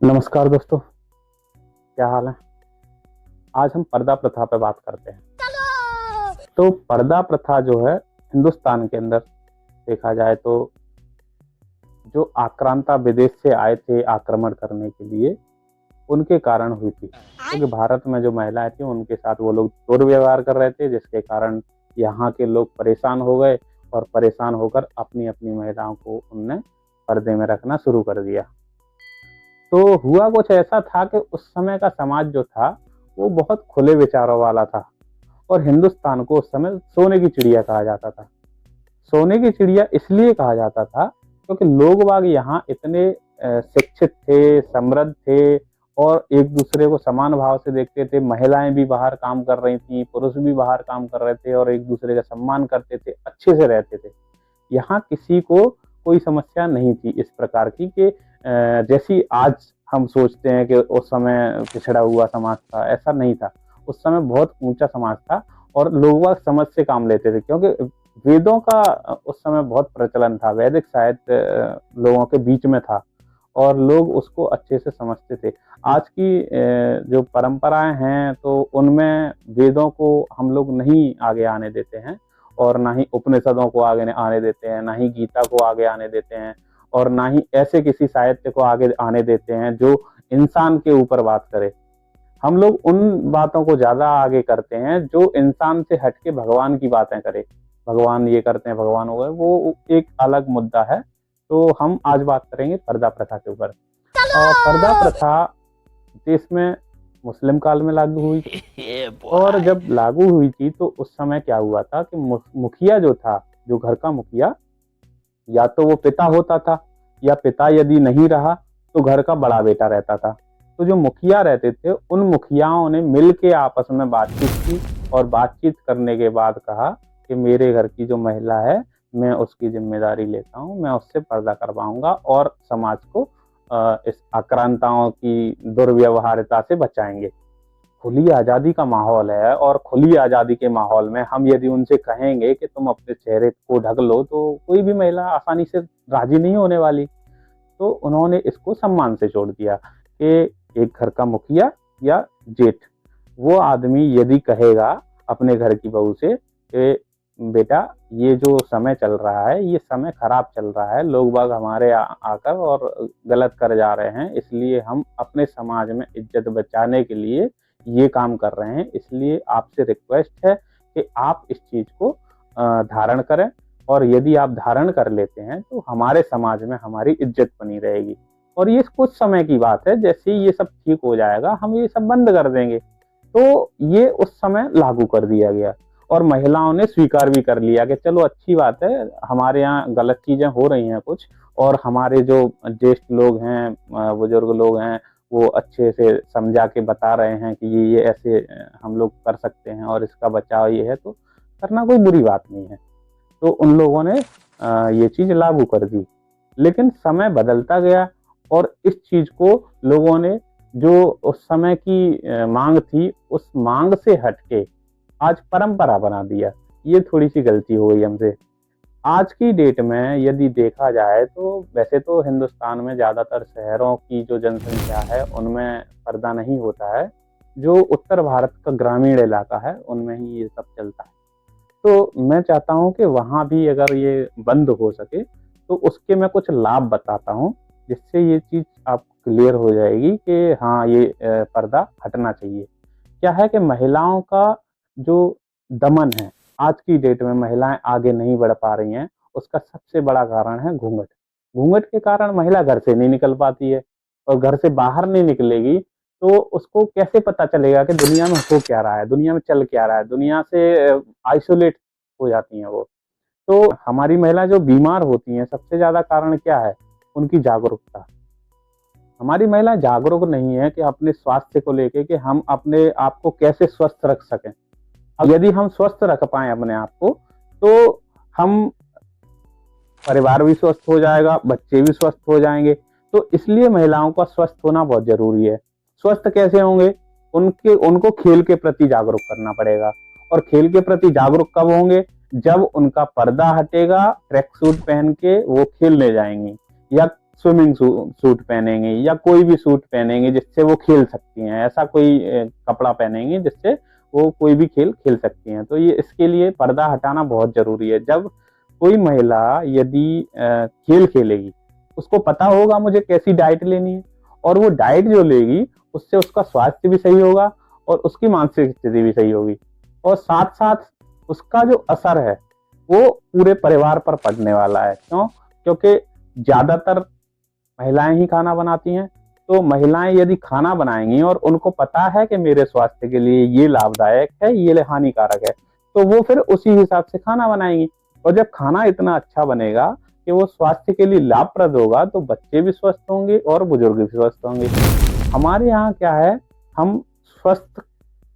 नमस्कार दोस्तों, क्या हाल है। आज हम पर्दा प्रथा पे बात करते हैं। तो पर्दा प्रथा जो है हिंदुस्तान के अंदर देखा जाए तो जो आक्रांता विदेश से आए थे आक्रमण करने के लिए, उनके कारण हुई थी, क्योंकि भारत में जो महिलाएं थी उनके साथ वो लोग दुर्व्यवहार कर रहे थे, जिसके कारण यहाँ के लोग परेशान हो गए और परेशान होकर अपनी अपनी महिलाओं को उनने पर्दे में रखना शुरू कर दिया। तो हुआ कुछ ऐसा था कि उस समय का समाज जो था वो बहुत खुले विचारों वाला था और हिंदुस्तान को उस समय सोने की चिड़िया कहा जाता था। सोने की चिड़िया इसलिए कहा जाता था क्योंकि लोग बाग यहाँ इतने शिक्षित थे, समृद्ध थे और एक दूसरे को समान भाव से देखते थे। महिलाएं भी बाहर काम कर रही थी, पुरुष भी बाहर काम कर रहे थे और एक दूसरे का सम्मान करते थे, अच्छे से रहते थे। यहाँ किसी को कोई समस्या नहीं थी इस प्रकार की कि जैसी आज हम सोचते हैं कि उस समय पिछड़ा हुआ समाज था, ऐसा नहीं था। उस समय बहुत ऊंचा समाज था और लोग वह समझ से काम लेते थे, क्योंकि वेदों का उस समय बहुत प्रचलन था। वैदिक साहित्य लोगों के बीच में था और लोग उसको अच्छे से समझते थे। आज की जो परंपराएं हैं तो उनमें वेदों को हम लोग नहीं आगे आने देते हैं और ना ही उपनिषदों को आगे आने देते हैं, ना ही गीता को आगे आने देते हैं और ना ही ऐसे किसी साहित्य को आगे आने देते हैं जो इंसान के ऊपर बात करे। हम लोग उन बातों को ज्यादा आगे करते हैं जो इंसान से हटके भगवान की बातें करे। भगवान ये करते हैं, भगवान हो गए, वो एक अलग मुद्दा है। तो हम आज बात करेंगे पर्दा प्रथा के ऊपर। पर्दा प्रथा देश में मुस्लिम काल में लागू हुई थी और जब लागू हुई थी तो उस समय क्या हुआ था कि मुखिया जो था, जो घर का मुखिया, या तो वो पिता होता था या पिता यदि नहीं रहा तो घर का बड़ा बेटा रहता था। तो जो मुखिया रहते थे उन मुखियाओं ने मिल के आपस में बातचीत की और बातचीत करने के बाद कहा कि मेरे घर की जो महिला है मैं उसकी जिम्मेदारी लेता हूँ, मैं उससे पर्दा करवाऊंगा और समाज को इस आक्रांताओं की दुर्व्यवहारिता से बचाएंगे। खुली आज़ादी का माहौल है और खुली आज़ादी के माहौल में हम यदि उनसे कहेंगे कि तुम अपने चेहरे को ढक लो तो कोई भी महिला आसानी से राजी नहीं होने वाली। तो उन्होंने इसको सम्मान से छोड़ दिया कि एक घर का मुखिया या जेठ, वो आदमी यदि कहेगा अपने घर की बहू से कि बेटा ये जो समय चल रहा है ये समय खराब चल रहा है, लोग बाग हमारे आकर और गलत कर जा रहे हैं, इसलिए हम अपने समाज में इज्जत बचाने के लिए ये काम कर रहे हैं, इसलिए आपसे रिक्वेस्ट है कि आप इस चीज को धारण करें और यदि आप धारण कर लेते हैं तो हमारे समाज में हमारी इज्जत बनी रहेगी। और ये कुछ समय की बात है, जैसे ही ये सब ठीक हो जाएगा हम ये सब बंद कर देंगे। तो ये उस समय लागू कर दिया गया और महिलाओं ने स्वीकार भी कर लिया कि चलो अच्छी बात है, हमारे यहाँ गलत चीजें हो रही हैं कुछ और हमारे जो ज्येष्ठ लोग हैं, बुजुर्ग लोग हैं, वो अच्छे से समझा के बता रहे हैं कि ये ऐसे हम लोग कर सकते हैं और इसका बचाव ये है, तो करना कोई बुरी बात नहीं है। तो उन लोगों ने ये चीज लागू कर दी। लेकिन समय बदलता गया और इस चीज को लोगों ने, जो उस समय की मांग थी, उस मांग से हटके आज परंपरा बना दिया। ये थोड़ी सी गलती हो गई हमसे। आज की डेट में यदि देखा जाए तो वैसे तो हिंदुस्तान में ज़्यादातर शहरों की जो जनसंख्या है उनमें पर्दा नहीं होता है। जो उत्तर भारत का ग्रामीण इलाका है उनमें ही ये सब चलता है। तो मैं चाहता हूँ कि वहाँ भी अगर ये बंद हो सके तो उसके मैं कुछ लाभ बताता हूँ, जिससे ये चीज़ आप क्लियर हो जाएगी कि हाँ ये पर्दा हटना चाहिए। क्या है कि महिलाओं का जो दमन है, आज की डेट में महिलाएं आगे नहीं बढ़ पा रही हैं, उसका सबसे बड़ा कारण है घूंघट। घूंघट के कारण महिला घर से नहीं निकल पाती है और घर से बाहर नहीं निकलेगी तो उसको कैसे पता चलेगा कि दुनिया में हो क्या रहा है, दुनिया में चल क्या रहा है। दुनिया से आइसोलेट हो जाती हैं वो। तो हमारी महिला जो बीमार होती हैं, सबसे ज्यादा कारण क्या है? उनकी जागरूकता। हमारी महिला जागरूक नहीं है कि अपने स्वास्थ्य को लेके कि हम अपने आप को कैसे स्वस्थ रख सकें। अब यदि हम स्वस्थ रख पाए अपने आप को तो हम, परिवार भी स्वस्थ हो जाएगा, बच्चे भी स्वस्थ हो जाएंगे। तो इसलिए महिलाओं का स्वस्थ होना बहुत जरूरी है। स्वस्थ कैसे होंगे? उनको खेल के प्रति जागरूक करना पड़ेगा। और खेल के प्रति जागरूक कब होंगे? जब उनका पर्दा हटेगा, ट्रैक सूट पहन के वो खेलने जाएंगी या स्विमिंग सूट पहनेंगे या कोई भी सूट पहनेंगे जिससे वो खेल सकती हैं, ऐसा कोई कपड़ा पहनेंगे जिससे वो कोई भी खेल खेल सकती हैं। तो ये इसके लिए पर्दा हटाना बहुत जरूरी है। जब कोई महिला यदि खेल खेलेगी, उसको पता होगा मुझे कैसी डाइट लेनी है, और वो डाइट जो लेगी उससे उसका स्वास्थ्य भी सही होगा और उसकी मानसिक स्थिति भी सही होगी, और साथ साथ उसका जो असर है वो पूरे परिवार पर पड़ने वाला है। क्यों? क्योंकि ज्यादातर महिलाएं ही खाना बनाती हैं। तो महिलाएं यदि खाना बनाएंगी और उनको पता है कि मेरे स्वास्थ्य के लिए ये लाभदायक है, ये हानिकारक है, तो वो फिर उसी हिसाब से खाना बनाएंगी। और जब खाना इतना अच्छा बनेगा कि वो स्वास्थ्य के लिए लाभप्रद होगा, तो बच्चे भी स्वस्थ होंगे और बुजुर्ग भी स्वस्थ होंगे। हमारे यहाँ क्या है, हम स्वस्थ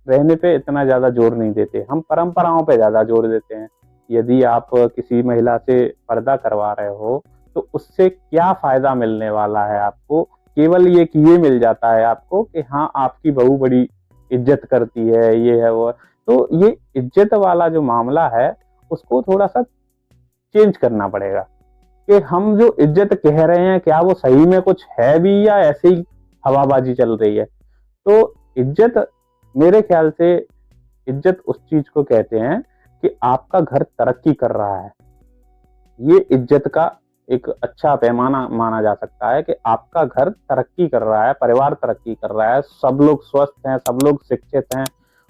रहने पे इतना ज्यादा जोर नहीं देते, हम परंपराओं पे ज्यादा जोर देते हैं। यदि आप किसी महिला से पर्दा करवा रहे हो तो उससे क्या फायदा मिलने वाला है आपको? केवल ये कि ये मिल जाता है आपको कि हाँ, आपकी बहू बड़ी इज्जत करती है, ये है वो। तो ये इज्जत वाला जो मामला है उसको थोड़ा सा चेंज करना पड़ेगा कि हम जो इज्जत कह रहे हैं क्या वो सही में कुछ है भी या ऐसे ही हवाबाजी चल रही है। तो इज्जत, मेरे ख्याल से इज्जत उस चीज को कहते हैं कि आपका घर तरक्की कर रहा है। ये इज्जत का एक अच्छा पैमाना माना जा सकता है कि आपका घर तरक्की कर रहा है, परिवार तरक्की कर रहा है, सब लोग स्वस्थ हैं, सब लोग शिक्षित हैं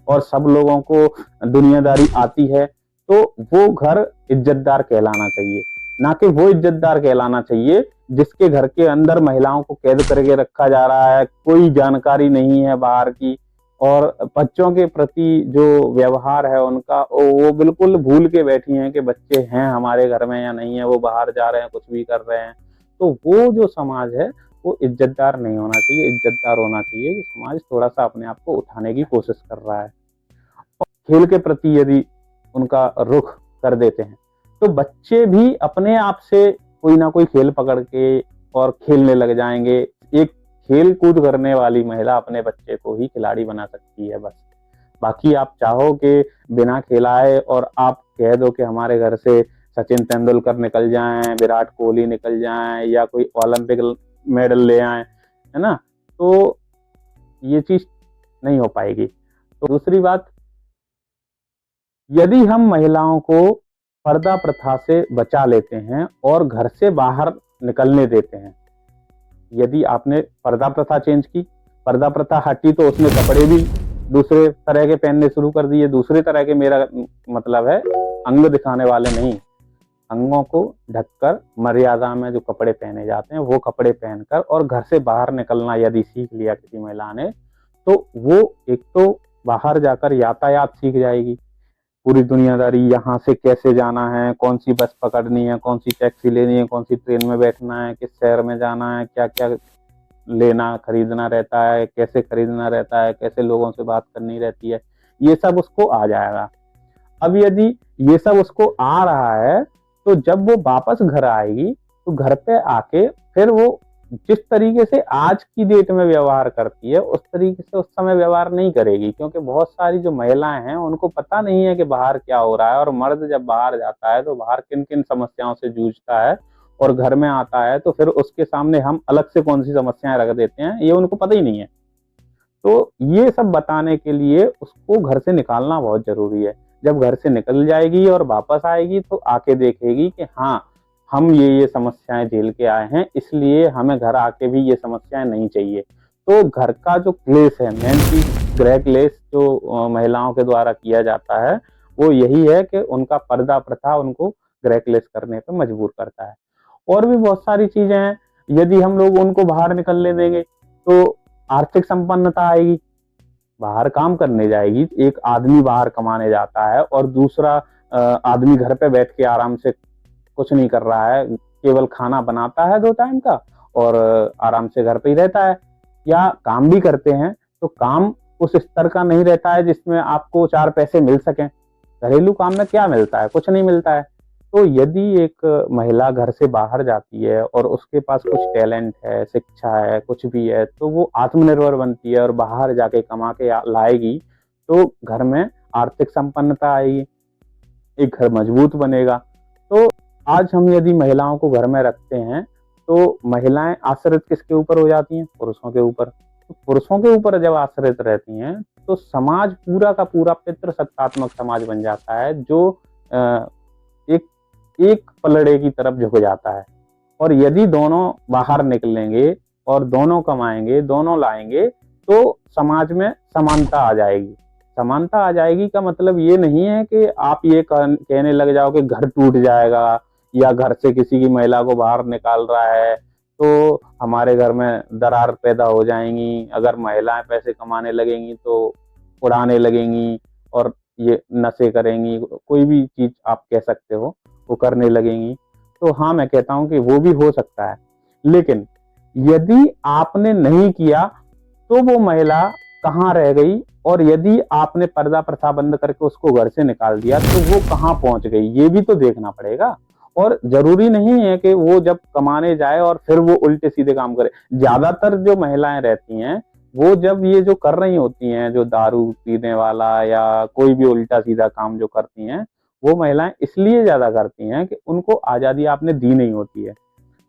और सब लोगों को दुनियादारी आती है, तो वो घर इज्जतदार कहलाना चाहिए। ना कि वो इज्जतदार कहलाना चाहिए जिसके घर के अंदर महिलाओं को कैद करके रखा जा रहा है, कोई जानकारी नहीं है बाहर की, और बच्चों के प्रति जो व्यवहार है उनका, वो बिल्कुल भूल के बैठी हैं कि बच्चे हैं हमारे घर में या नहीं है, वो बाहर जा रहे हैं, कुछ भी कर रहे हैं। तो वो जो समाज है वो इज्जतदार नहीं होना चाहिए, इज्जतदार होना चाहिए जो समाज थोड़ा सा अपने आप को उठाने की कोशिश कर रहा है। और खेल के प्रति यदि उनका रुख कर देते हैं तो बच्चे भी अपने आप से कोई ना कोई खेल पकड़ के और खेलने लग जाएंगे। एक खेल कूद करने वाली महिला अपने बच्चे को ही खिलाड़ी बना सकती है बस। बाकी आप चाहो कि बिना खिलाए और आप कह दो कि हमारे घर से सचिन तेंदुलकर निकल जाएं, विराट कोहली निकल जाएं या कोई ओलंपिक मेडल ले आए, है ना, तो ये चीज नहीं हो पाएगी। तो दूसरी बात, यदि हम महिलाओं को पर्दा प्रथा से बचा लेते हैं और घर से बाहर निकलने देते हैं, यदि आपने पर्दा प्रथा चेंज की, पर्दा प्रथा हटी, तो उसने कपड़े भी दूसरे तरह के पहनने शुरू कर दिए। दूसरे तरह के, मेरा मतलब है अंग दिखाने वाले नहीं, अंगों को ढककर मर्यादा में जो कपड़े पहने जाते हैं वो कपड़े पहनकर और घर से बाहर निकलना यदि सीख लिया किसी महिला ने, तो वो एक तो बाहर जाकर यातायात सीख जाएगी, पूरी दुनियादारी, यहाँ से कैसे जाना है, कौन सी बस पकड़नी है, कौन सी टैक्सी लेनी है, कौन सी ट्रेन में बैठना है, किस शहर में जाना है, क्या क्या लेना खरीदना रहता है, कैसे खरीदना रहता है, कैसे लोगों से बात करनी रहती है, ये सब उसको आ जाएगा। अब यदि ये सब उसको आ रहा है तो जब वो वापस घर आएगी तो घर पे आके फिर वो जिस तरीके से आज की डेट में व्यवहार करती है उस तरीके से उस समय व्यवहार नहीं करेगी, क्योंकि बहुत सारी जो महिलाएं हैं उनको पता नहीं है कि बाहर क्या हो रहा है। और मर्द जब बाहर जाता है तो बाहर किन किन समस्याओं से जूझता है और घर में आता है तो फिर उसके सामने हम अलग से कौन सी समस्याएं रख देते हैं, ये उनको पता ही नहीं है। तो ये सब बताने के लिए उसको घर से निकालना बहुत जरूरी है। जब घर से निकल जाएगी और वापस आएगी तो आके देखेगी कि हाँ, हम ये समस्याएं झेल के आए हैं, इसलिए हमें घर आके भी ये समस्याएं नहीं चाहिए। तो घर का जो क्लेश है, मेन चीज गृह क्लेश जो महिलाओं के द्वारा किया जाता है वो यही है कि उनका पर्दा प्रथा उनको गृह क्लेश करने पर मजबूर करता है। और भी बहुत सारी चीजें हैं, यदि हम लोग उनको बाहर निकलने देंगे तो आर्थिक संपन्नता आएगी, बाहर काम करने जाएगी। एक आदमी बाहर कमाने जाता है और दूसरा आदमी घर पे बैठ के आराम से कुछ नहीं कर रहा है, केवल खाना बनाता है 2 टाइम का और आराम से घर पे ही रहता है, या काम भी करते हैं तो काम उस स्तर का नहीं रहता है जिसमें आपको 4 पैसे मिल सकें। घरेलू काम में क्या मिलता है? कुछ नहीं मिलता है। तो यदि एक महिला घर से बाहर जाती है और उसके पास कुछ टैलेंट है, शिक्षा है, कुछ भी है, तो वो आत्मनिर्भर बनती है और बाहर जाके कमा के लाएगी तो घर में आर्थिक संपन्नता आएगी, एक घर मजबूत बनेगा। तो आज हम यदि महिलाओं को घर में रखते हैं तो महिलाएं आश्रित किसके ऊपर हो जाती हैं? पुरुषों के ऊपर। तो पुरुषों के ऊपर जब आश्रित रहती हैं तो समाज पूरा का पूरा पितृसत्तात्मक समाज बन जाता है, जो एक एक पलड़े की तरफ झुक जाता है। और यदि दोनों बाहर निकलेंगे और दोनों कमाएंगे, दोनों लाएंगे, तो समाज में समानता आ जाएगी। समानता आ जाएगी का मतलब ये नहीं है कि आप ये कहने लग जाओ कि घर टूट जाएगा या घर से किसी की महिला को बाहर निकाल रहा है तो हमारे घर में दरार पैदा हो जाएंगी, अगर महिलाएं पैसे कमाने लगेंगी तो उड़ाने लगेंगी और ये नशे करेंगी, कोई भी चीज आप कह सकते हो, वो करने लगेंगी। तो हाँ, मैं कहता हूँ कि वो भी हो सकता है, लेकिन यदि आपने नहीं किया तो वो महिला कहाँ रह गई, और यदि आपने पर्दा प्रथा बंद करके उसको घर से निकाल दिया तो वो कहाँ पहुंच गई, ये भी तो देखना पड़ेगा। और जरूरी नहीं है कि वो जब कमाने जाए और फिर वो उल्टे सीधे काम करे। ज्यादातर जो महिलाएं रहती हैं वो जब ये जो कर रही होती हैं, जो दारू पीने वाला या कोई भी उल्टा सीधा काम जो करती हैं, वो महिलाएं इसलिए ज्यादा करती हैं कि उनको आजादी आपने दी नहीं होती है।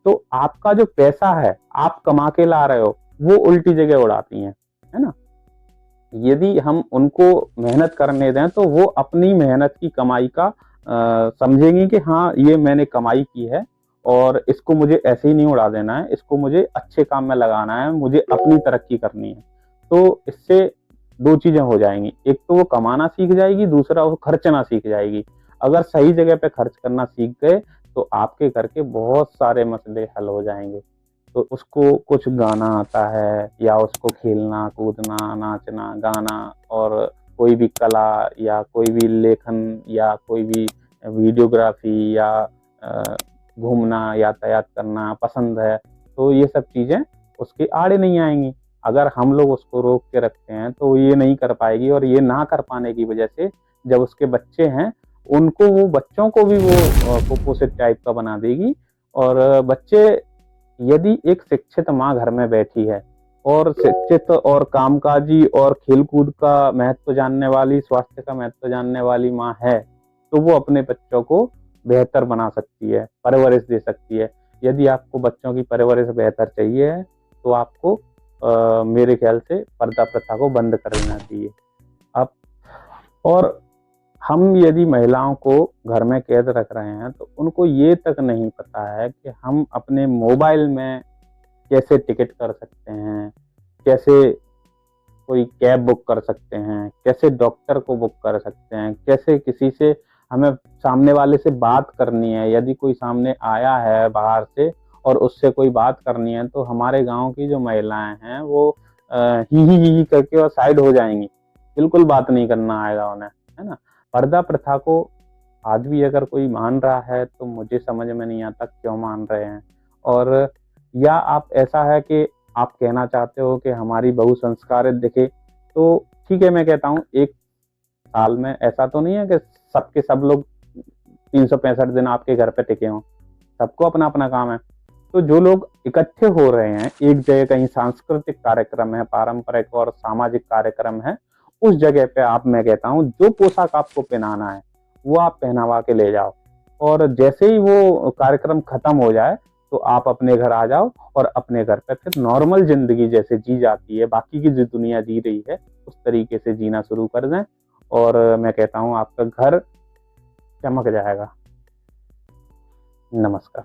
तो आपका जो पैसा है आप कमा के ला रहे हो, वो उल्टी जगह उड़ाती हैं, है ना। यदि हम उनको मेहनत करने दें तो वो अपनी मेहनत की कमाई का समझेंगी कि हाँ, ये मैंने कमाई की है और इसको मुझे ऐसे ही नहीं उड़ा देना है, इसको मुझे अच्छे काम में लगाना है, मुझे अपनी तरक्की करनी है। तो इससे दो चीजें हो जाएंगी, एक तो वो कमाना सीख जाएगी, दूसरा वो खर्चना सीख जाएगी। अगर सही जगह पे खर्च करना सीख गए तो आपके घर के बहुत सारे मसले हल हो जाएंगे। तो उसको कुछ गाना आता है या उसको खेलना कूदना नाचना गाना और कोई भी कला या कोई भी लेखन या कोई भी वीडियोग्राफी या घूमना यातायात करना पसंद है, तो ये सब चीज़ें उसके आड़े नहीं आएंगी। अगर हम लोग उसको रोक के रखते हैं तो ये नहीं कर पाएगी, और ये ना कर पाने की वजह से जब उसके बच्चे हैं उनको, वो बच्चों को भी वो कुपोषित टाइप का बना देगी। और बच्चे, यदि एक शिक्षित माँ घर में बैठी है और शिक्षित और कामकाजी और खेलकूद का महत्व जानने वाली, स्वास्थ्य का महत्व जानने वाली माँ है, तो वो अपने बच्चों को बेहतर बना सकती है, परवरिश दे सकती है। यदि आपको बच्चों की परवरिश बेहतर चाहिए है तो आपको मेरे ख्याल से पर्दा प्रथा को बंद कर देना चाहिए। अब और हम यदि महिलाओं को घर में कैद रख रहे हैं तो उनको ये तक नहीं पता है कि हम अपने मोबाइल में कैसे टिकट कर सकते हैं, कैसे कोई कैब बुक कर सकते हैं, कैसे डॉक्टर को बुक कर सकते हैं, कैसे किसी से हमें सामने वाले से बात करनी है। यदि कोई सामने आया है बाहर से और उससे कोई बात करनी है तो हमारे गांव की जो महिलाएं हैं वो ही करके और साइड हो जाएंगी, बिल्कुल बात नहीं करना आएगा उन्हें, है ना। पर्दा प्रथा को आज भी अगर कोई मान रहा है तो मुझे समझ में नहीं आता क्यों मान रहे हैं। और या आप ऐसा है कि आप कहना चाहते हो कि हमारी बहू संस्कारित दिखे, तो ठीक है, मैं कहता हूँ एक साल में ऐसा तो नहीं है कि सबके सब लोग 365 दिन आपके घर पे टिके हों, सबको अपना अपना काम है। तो जो लोग इकट्ठे हो रहे हैं एक जगह, कहीं सांस्कृतिक कार्यक्रम है, पारंपरिक और सामाजिक कार्यक्रम है, उस जगह पे आप, मैं कहता हूँ जो पोशाक आपको पहनाना है वो आप पहनावा के ले जाओ, और जैसे ही वो कार्यक्रम खत्म हो जाए तो आप अपने घर आ जाओ और अपने घर पे फिर नॉर्मल जिंदगी जैसे जी जाती है, बाकी की जो दुनिया जी रही है उस तरीके से जीना शुरू कर दें, और मैं कहता हूँ आपका घर चमक जाएगा। नमस्कार।